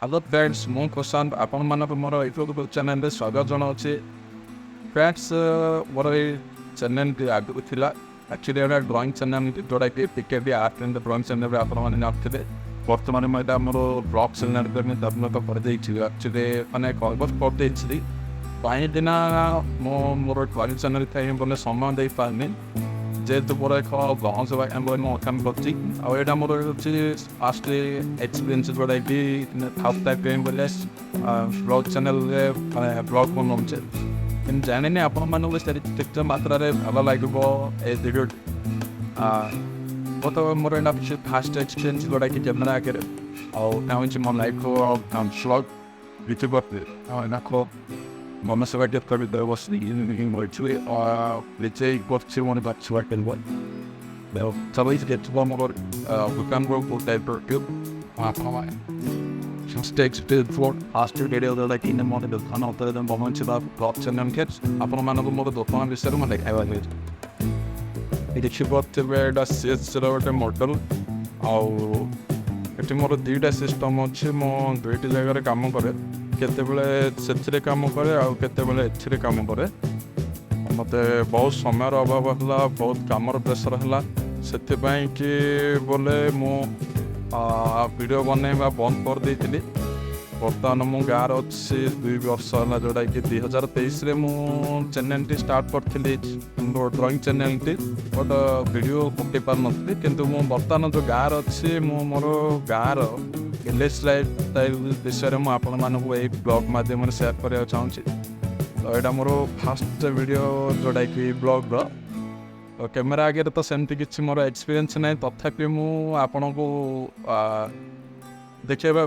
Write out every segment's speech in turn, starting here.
Hello friends, ମୁଁ ପ୍ରଶାନ୍ତ ଆପଣମାନଙ୍କୁ ମୋର ୟୁଟ୍ୟୁବ୍ ଚ୍ୟାନେଲରେ ସ୍ୱାଗତ ଜଣାଉଛି। ଫ୍ରେଣ୍ଡସ୍, ମୋର ଏଇ ଚ୍ୟାନେଲଟି ଆଗକୁ ଥିଲା ଆକ୍ଚୁଆଲି ଏଇଟା ଡ୍ରଇଂ ଚ୍ୟାନେଲ, ଯେଉଁଟାକି ଟିକେ ବି ଆର୍ଟ ଆଣ୍ଡ ଡ୍ରଇଂ ଚ୍ୟାନେଲରେ ଆପଣମାନେ ଜାଣିଥିବେ। ବର୍ତ୍ତମାନ ମୁଁ ଏଇଟା ଆମର ବ୍ଲଗ୍ ଚ୍ୟାନେଲରେ ମୁଁ ଡେଭଲପ୍ କରିଦେଇଛି। ଆକ୍ଚୁଆଲି ମାନେ କଲବସ୍ କରିଦେଇଛି କାହିଁକି ନା ମୁଁ ମୋର ଡ୍ରଇଂ ଚ୍ୟାନେଲ ପାଇଁ ବୋଲେ ସମୟ ଦେଇପାରିନି, ଯେହେତୁ ମୋର ଏକ ବ୍ଲଗ୍ସ ମୁଁ କାମ କରୁଛି। ଆଉ ଏଇଟା ମୋର ହେଉଛି ଫାଷ୍ଟ ଏକ୍ସପିରିଏନ୍ସ, ଯେଉଁଟାକି ଫାର୍ଷ୍ଟ ଟାଇମ୍ ବୋଲେ ବ୍ଲଗ୍ ଚ୍ୟାନେଲରେ ବ୍ଲଗ୍ ବନାଉଛି। କିନ୍ତୁ ଜାଣିନି ଆପଣମାନଙ୍କୁ କେତେ ମାତ୍ରାରେ ଭଲ ଲାଗିବ ଏ ଭିଡ଼ିଓଟି। ମୋର ଏଇଟା କିଛି ଫାଷ୍ଟ ଏକ୍ସପିରିଏନ୍ସ, ଯେଉଁଟାକି କ୍ୟାମେରା ଆଗରେ ଆଉ ଏଇଟା ହେଉଛି ମୋ ଲାଇଫ୍ର ବ୍ଲଗ୍ ଦେଖିବାକୁ। ଆଉ ଏଇଟା Mama sa kaya kami daw was naging more to it. Let's say what you want about to work and what. Well, so let's get to one more. We can work with that per group. Some stakes to for after video like in the morning the canal to the moment to the blocks and them kids. Upon man of the mother on the settlement like I like it. It should got to where the sits over the mortal. Oh, ଏଠି ମୋର ଦୁଇଟା system ଅଛି। ମୁଁ ଦୁଇଟି ଜାଗାରେ କାମ କରେ, କେତେବେଳେ ସେଥିରେ କାମ କରେ ଆଉ କେତେବେଳେ ଏଥିରେ କାମ କରେ। ମୋତେ ବହୁତ ସମୟର ଅଭାବ ହେଲା, ବହୁତ କାମର ପ୍ରେସର ହେଲା, ସେଥିପାଇଁ କି ବୋଲେ ମୁଁ ଭିଡ଼ିଓ ବନେଇବା ବନ୍ଦ କରିଦେଇଥିଲି। ବର୍ତ୍ତମାନ ମୁଁ ଗାଁରେ ଅଛି 2 ବର୍ଷ ହେଲା, ଯେଉଁଟାକି 2023ରେ ମୁଁ ଚ୍ୟାନେଲଟି ଷ୍ଟାର୍ଟ କରିଥିଲି, ମୋର ଡ୍ରଇଂ ଚ୍ୟାନେଲଟି। ବଟ୍ ଭିଡ଼ିଓ ପକାଇ ପାରୁନଥିଲି। କିନ୍ତୁ ମୁଁ ବର୍ତ୍ତମାନ ଯେଉଁ ଗାଁରେ ଅଛି, ମୁଁ ମୋର ଗାଁର ଭିଲେଜ୍ ଲାଇଫ୍ ବିଷୟରେ ମୁଁ ଆପଣମାନଙ୍କୁ ଏଇ ବ୍ଲଗ୍ ମାଧ୍ୟମରେ ସେୟାର କରିବାକୁ ଚାହୁଁଛି। ତ ଏଇଟା ମୋର ଫାଷ୍ଟ ଭିଡ଼ିଓ, ଯେଉଁଟାକି ବ୍ଲଗ୍ର। କ୍ୟାମେରା ଆଗରେ ତ ସେମିତି କିଛି ମୋର ଏକ୍ସପିରିଏନ୍ସ ନାହିଁ, ତଥାପି ମୁଁ ଆପଣଙ୍କୁ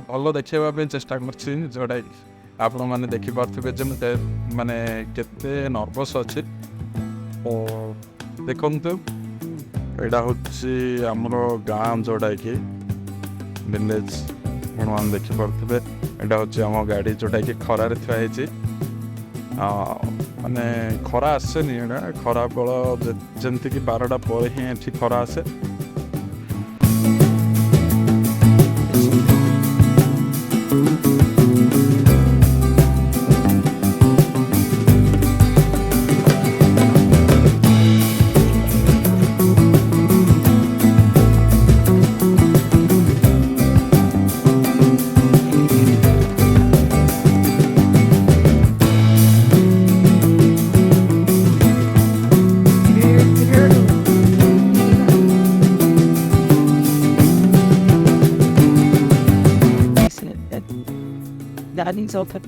ଭଲ ଦେଖାଇବା ପାଇଁ ଚେଷ୍ଟା କରିଛି, ଯେଉଁଟାକି ଆପଣମାନେ ଦେଖିପାରୁଥିବେ ଯେ ମୁଁ ମାନେ କେତେ ନର୍ଭସ୍ ଅଛି। ଦେଖନ୍ତୁ, ଏଇଟା ହେଉଛି ଆମର ଗାଁ, ଯେଉଁଟାକି ଭିଲେଜ୍। ଆପଣମାନେ ଦେଖିପାରୁଥିବେ ଏଇଟା ହେଉଛି ଆମ ଗାଡ଼ି, ଯେଉଁଟାକି ଖରାରେ ଥୁଆ ହେଇଛି। ମାନେ ଖରା ଆସେନି, ଏଇଟା ଖରା ବେଳ ଯେମିତିକି 12ଟା ପରେ ହିଁ ଏଠି ଖରା ଆସେ। Daddy's open.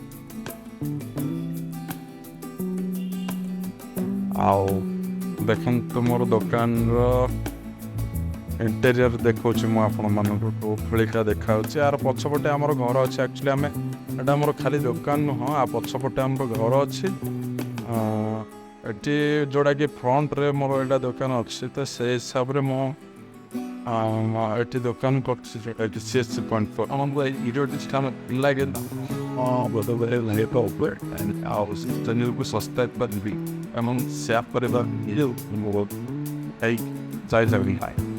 ଆଉ ଦେଖନ୍ତୁ, ମୋର ଦୋକାନର ଇଣ୍ଟେରିୟର ଦେଖାଉଛି ମୁଁ ଆପଣମାନଙ୍କୁ, ଭଳିକା ଦେଖାଉଛି। ଆର ପଛପଟେ ଆମର ଘର ଅଛି। ଆକ୍ଚୁଆଲି ଏଇଟା ଆମର ଖାଲି ଦୋକାନ ନୁହଁ, ପଛପଟେ ଆମର ଘର ଅଛି। ଏଠି ଯେଉଁଟାକି ଫ୍ରଣ୍ଟରେ ମୋର ଏଇଟା ଦୋକାନ ଅଛି, ତ ସେଇ ହିସାବରେ ମୁଁ ଏଠି ଦୋକାନ କରୁଛି, ଯେଉଁଟାକି CS.4 ଆମକୁ ଏଇ ଭିଡ଼ିଓଟି ଲାଗେ। ଚ୍ୟାନେଲକୁ ସବସ୍କ୍ରାଇବ୍ କରିବି ଏବଂ ସେୟାର କରିବା। ଏଇ ଜୟ ଜଗନ୍ନାଥ।